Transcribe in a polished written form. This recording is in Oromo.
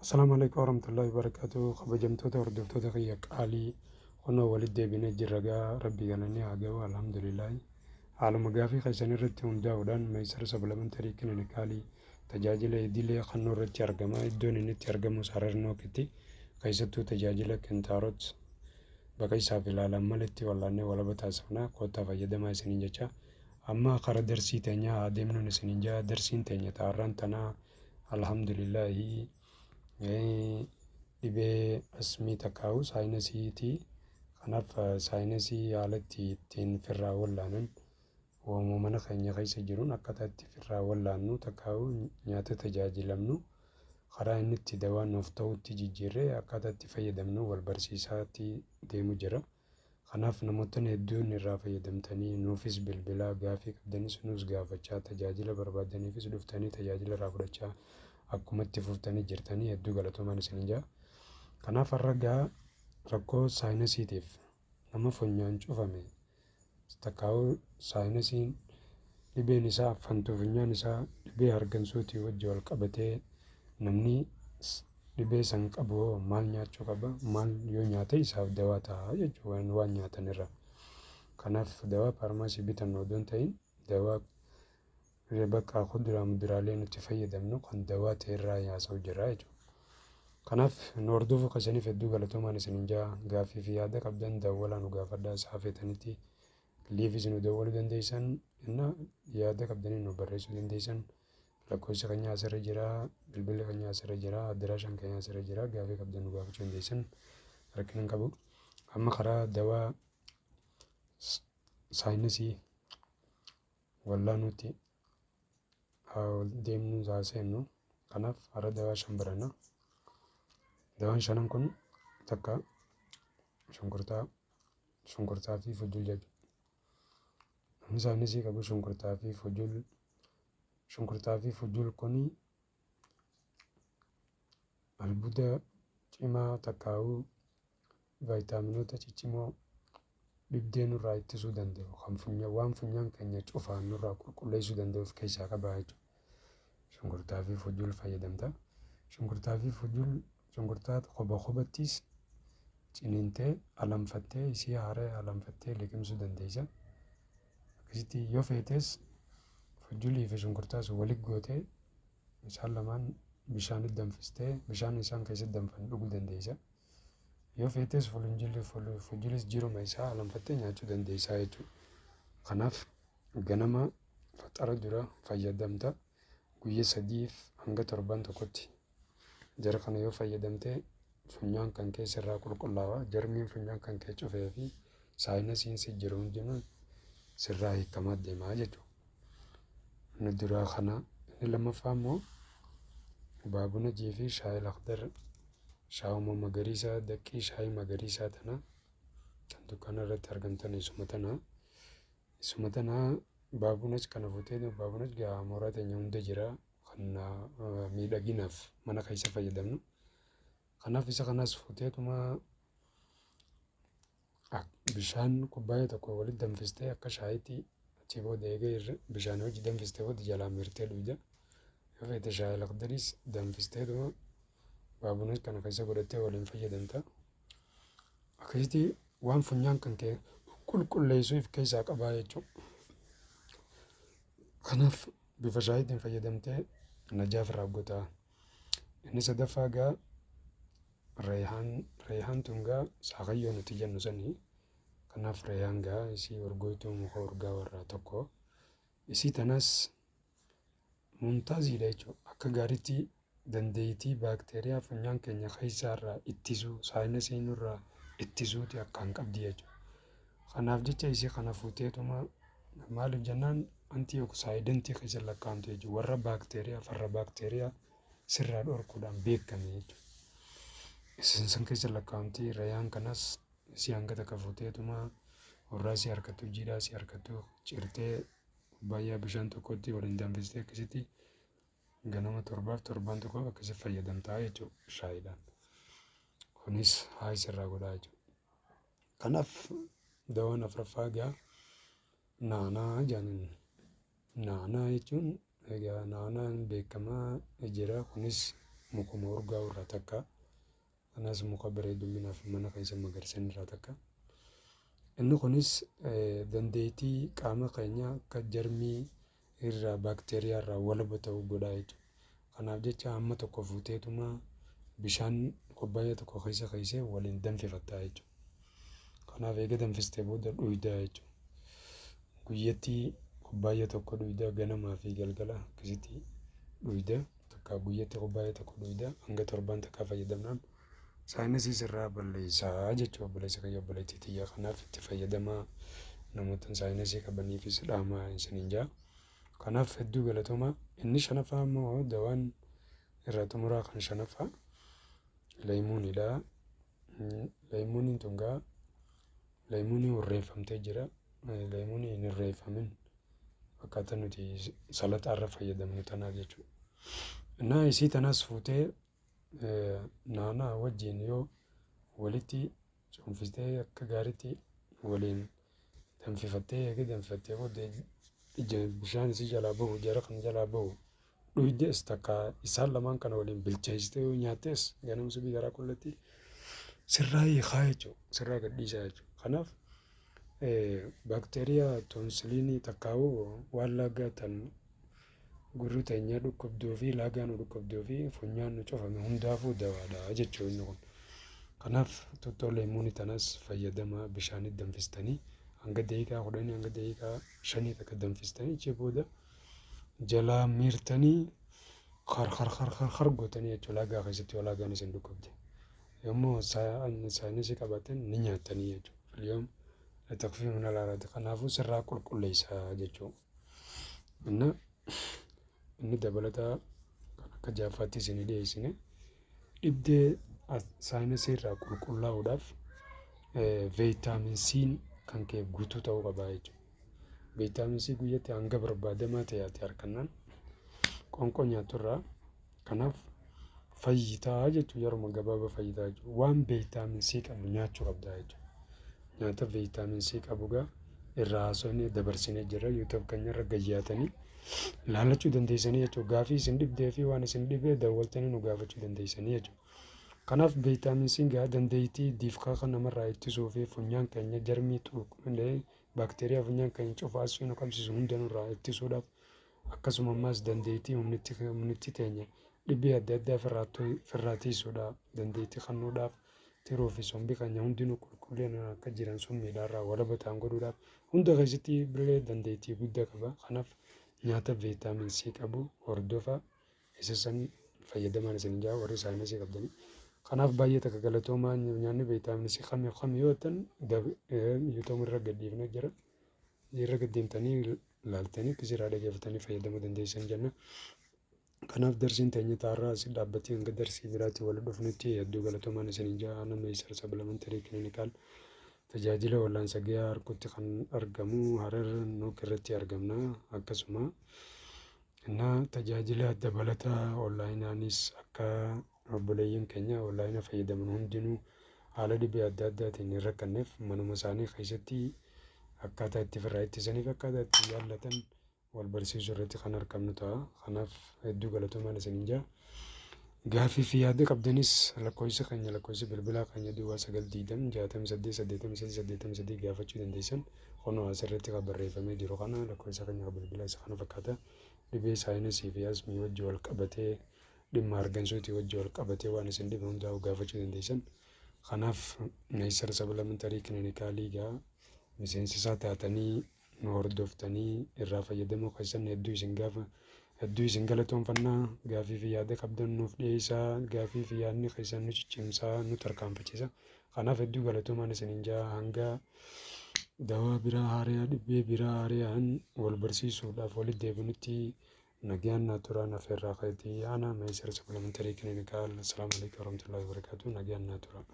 السلام عليكم ورحمة الله وبركاته. خبجمتوتا وردفتوتا خيك علي قلنا والد بنا جرقا ربي قالني عقوا الحمد لله على مقافي خيسان الرتون داودان ما يسر سبلمن تريكنا نكالي تجاجل يديلي خنو رتي أرقما الدون نتي أرقمو سرر نوكتي خيستو تجاجل كنتاروت بقي سافي العالم ملتي والله ني ولا بتاسفنا قوتا فجدا ما سننجا أما قرا درسي تنيا عدمنا نسننجا درسين تنيا تاران تنا الحمد لله dhibee asmii takkaa'u saayinasiitii kanaaf saayinsii haalatti ittiin firraa wallaanan uumamana keenya keessa jiruun akkaataa itti firraa wallaannu takkaa'u nyaata tajaajilamnu karaa inni itti dawaa nuuf ta'utti jijjiirree akkaataa itti fayyadamnu wal barsiisaatti deemu jira. Kanaaf namootni hedduun irraa fayyadamtanii nuufis bilbilaa gaafii qabdanis nuus gaafachaa tajaajila barbaadaniifis dhuftanii tajaajila irraa fudhachaa akkuma itti fuftanii jirtanii hedduu galatoomaa isiniin jaa. Kanaaf har'a rakkoo saayinasiitiif nama funyaan cufame takkaa'u saayinasiin dhibeen isaa affantuu funyaan isaa dhibee hargansuutii wajji wal qabatee namni dhibee san qabu maal nyaachuu qaba maal yoo nyaate isaaf dawaa ta'a jechuun waan nyaatan irra. Kanaaf dawaa faarmaasii bitan odoo hin ta'in dawaa bakka kuduraa muduraalee nuti fayyadamnu kan dawaa ta'e irraa yaasa'u jira jechuudha. Kanaaf nu hordofuuf kasaniif hedduu galatoomaan isiniin jaa. Gaaffii fi yaada qabdan dawwalaa nu gaafadhaa saafetanitti liifis nu dawwaluu dandeessan inna yaada qabdanii nu barreessuu dandeessan. Lakkoofsa keenya asirra jira, bilbilli keenya asirra jira, adiraashaan keenya asirra jira. Gaaffii qabdan nu gaafachuu dandeessan rakkina hin qabu. Amma karaa dawaa saayinsii wallaanuutti deemnu seennu. Kanaaf har'a dawaa shan baranna. Dawaan shanan kun takka shunkurtaa fi fujul jechuudha. Namni saayinsii qabu shunkurtaa fi fujul kuni albuuda cimaa takkaa'u vaayitaaminoota ciccimoo dhibdee nurraa ittisuu danda'u kan waan funyaan keenya cufaan nurraa qulqulleessuu danda'uuf keessaa qaba jechuudha. Shunkurtaa fi fujul fayyadamta. Shunkurtaa fi fujul shunkurtaa kophattis ciniintee alanfattee isii haaree alanfattee liqimsuu dandeessa. Akkasitti yoo feetes fujulii fi shunkurtaas walitti gootee isaan lamaan bishaanitti danfistee bishaan isaan keessatti danfan dhuguu dandeessa. Yoo feetes fujulis jiruma isaa alanfattee nyaachuu dandeessa jechuudha. Kanaaf ganama faxara dura fayyadamta. Guyyaa 3 hanga 7 jara kana yoo fayyadamte funyaan kan keessa irraa qulqullaawa. Jarmiin funyaan kan kee cufee fi saayinasiin si jiru hundinuun sirraa hiikamaa deemaa jechuudha. Inni duraa kana inni lammaffaa immoo baabuna jiifi shaayii lakdar shaawuma magariisaa daqqii shaayii magariisaa tana kan dukkaana irratti argamtan isuma tana baabunas kana fuutee baabunas gaa mooraa teenya hunda jira kan miidhaginaaf mana keessa fayyadamnu. Kanaaf isa kanas fuuteetuma bishaan kubbaayee tokko walitti danfistee akka shaayiitti achi booda eegee bishaan hojii danfistee booda jalaa mirtee dhuga. Yoo feete shaayii lakdariis danfisteetuma baabunas kana keessa godhattee waliin fayyadamta. Akkasitti waan funyaan kan kee qulqulleessuuf keessaa qabaa jechuudha. Kanaaf bifa shaayiitiin fayyadamtee najaaf raawwataa. Inni sadaffaa gaa reehaan tun gaa saakayyoo nuti jennu sanii. Kanaaf reehaan gaa isii urgoituu muka urgaa warraa tokko. Isii tanas mumtaaziidha jechuudha. Akka gaariitti dandeettii baakteeriyaa funyaan keenya keessaarraa ittisuu saayinasiin irraa ittisuuti akkaan qabdi jechuudha. Kanaaf jecha isii kana fuuteetuma maaliif jennaan antioksidantii keessa lakkaa'amte jechuudha. Warra baakteeriyaa farra baakteeriyaa sirraa dhorkuudhaan beekame jechuudha. Isin san keessa lakkaa'amte reeyaan kanas isii hanga takka fuuteetuma warraa si harkattu jiidhaa si harkattu cirtee kubbaayyaa bishaan tokkotti waliin danfistee akkasitti ganama 7 tokko akkasitti fayyadamtaa jechuudha shaayiidhaan. Kunis haayis irraa godhaa jechuudha. Kanaaf dawaan afuraffaa gaa naanaa jedhaniin. Naanaa jechuun egaa naanaan beekamaa jira. Kunis mukuma urgaa irraa takka kanas muka bareedumminaaf mana keessa magarsan irraa takka. Inni kunis dandeettii qaama keenya akka jarmii irraa baakteeriyaa irraa walaba ta'uu godha jechuudha. Kanaaf jecha hamma tokko fuuteetuma bishaan kubbaayyaa tokko keessa waliin danfifattaa jechuudha. Kanaaf eega danfistee booda dhuydaa jechuudha. Guyyatti kubbaayyaa tokko dhuydaa ganamaa fi galgala akkasitti dhuydaa takka guyyatti kubbaayyaa tokko dhuydaa hanga torbaan takka fayyadamnaan saayinsii irraa balleessaa jechuudha. Balleessa kayya balleettii xiyyaa kanaaf itti fayyadamaa namoota saayinsii qabaniifis dhaamaa isiniin jaa. Kanaaf hedduu galatooma. Inni shanaffaa immoo dawaan irraa xumuraa kan shanaffaa leemuunidha. Leemuuniin tungaa leemuunii urreeffamtee jira. Leemuunii hin urreeffamin akkaataa nuti salaxaarra fayyadamnu tanaa jechuudha. Innaa isii tanas fuutee naanaa wajjin yoo walitti cuunfistee akka gaariitti waliin danfifattee eega danfifattee booda bishaan isii jalaa bahu jara kan jalaa bahu dhuydees takka isaan lamaan kana waliin bilcheessitee yoo nyaattees ganama subii garaa qullatti sirraa hiikaa jechuudha. Sirraa gadhiisaa jechuudha. Kanaaf baakteeriyaa toonsiliinii takkaa'uu waan laagaa tan gurri teenyaa dhukkubduu fi laagaa nu dhukkubduu fi funyaan nu cufame hundaafuu dawaadha jechuudha inni kun. Kanaaf tuttoo leemuunii tanas fayyadama bishaanitti danfistanii hanga daqiiqaa 10 hanga daqiiqaa 5 takka danfistanii achi booda jalaa miirtanii har gootanii jechuudha laagaa keessatti yoo laagaan isin dhukkubde. Yommuu saayinsii qabaatan ni nyaatanii jechuudha. Filiyoom takfii mana laalaati. Kanaafuu sirraa qulqulleessaa jechuudha. Inni dabalataa kan akka jaaffaatti isin dhiyeessine dhibdee saayinsii irraa qulqullaa'uudhaaf veetaamin C'n kan kee guutuu ta'uu qabaa jechuudha. Veetaamin C guyyatti hanga barbaadamaa ta'e ati harkannaan qoonqoo nyaaturraa kanaaf fayyitaa jechuudha. Yeroo gabaabaa fayyitaa jechuudha. Waan veetaamin C qabu nyaachuu qabdaa jechuudha. Nyaata veetaamin C qabu gaa irraa haasofnee dabarsinee jirra. YouTube keenyarra gayyaatanii ilaalachuu dandeessanii jechuudha. Gaafii isin dhibdee fi waan isin dhibee daawwattanii nu gaafachuu dandeessanii jechuudha. Kanaaf veetaamin C gaa dandeettii diifkaa kan namarraa ittisuu fi funyaan keenya jarmii tuquu baakteeriyaa funyaan keenya cufaas nu qabsiisu hundanurraa ittisuudhaaf akkasuma ammas dandeettii humnitti teenya dhibee adda addaa firraa tiisuudhaaf dandeettii kennuudhaaf tiruu fi sombii keenya hundinuu qulqullina akka jiran summiidhaarraa walaba ta'an godhuudhaaf hunda keessatti bilee dandeettii guddaa qaba. Kanaaf nyaata veetaamin C qabu hordofa isa san fayyadamaan isin jaa warri saayinsii qabdanii. Kanaaf baay'ee takka galatoomaa nyaanni veetaamin C kam yoo ta'an YouTube irra gadhiifnee jira. Irra gaddeemtanii ilaaltanii akkasirraa dhageeffatanii fayyadamuu dandeessan jenna. Kanaaf darsiin teenya taarraa asii dhaabbatee hanga darsii biraatti wal dhufnutti hedduu galatoomaan isin jaa. Nama Meeysar Sablamentarii Kiliinikaal tajaajila wal'aansa gahaa harkutti kan argamu Harar Nuuk irratti argamna. Akkasuma tajaajila dabalataa onlaayinaanis akka obboleeyyan keenya onlaayina fayyadaman hundinuu haala dhibee adda addaatiin hin rakkanneef manuma isaanii keessatti akkaataa itti firraa ittisaniif akkaataa itti yaallatan wal barsiisuu irratti kan argamnu ta'a. Kanaaf hedduu galatoomaan isin jaa. Gaafii fi yaada qabdanis lakkoofsa bilbilaa keenya duwwaa 920 gaafachuu dandeessan. Kunoo asirratti kan barreeffamee jiru kana lakkoofsa keenya bilbilaa isa kana fakkaata. Dhibee saayinsii fi asmii wajji wal qabatee dhimma argansuutii wajji wal qabatee waan isin dhibe hundaa'u gaafachuu dandeessan. Kanaaf Meeysar Sablamentarii Kiliinikaalii gaa miseensa isaa taatanii nu hordoftanii irraa fayyadamuu keessan hedduu isin galatoomfannaa. Gaafii fi yaada qabdan nuuf dhiyeessaa. Gaafii fi yaadni keessan nu ciccimsaa nu tarkaanfachiisa. Kanaaf hedduu galatoomaan isin jaa. Hanga dawaa biraa haariyaa dhibee biraa haariyaan wal barsiisuudhaaf walitti deebinutti nagaan naa turaa nafeerraa keetii ana Meeysar Sablamentarii Kiliinikaal. Assalaamu alaikum warahmatullahi wabarakatuh. Nagaan naa turaa.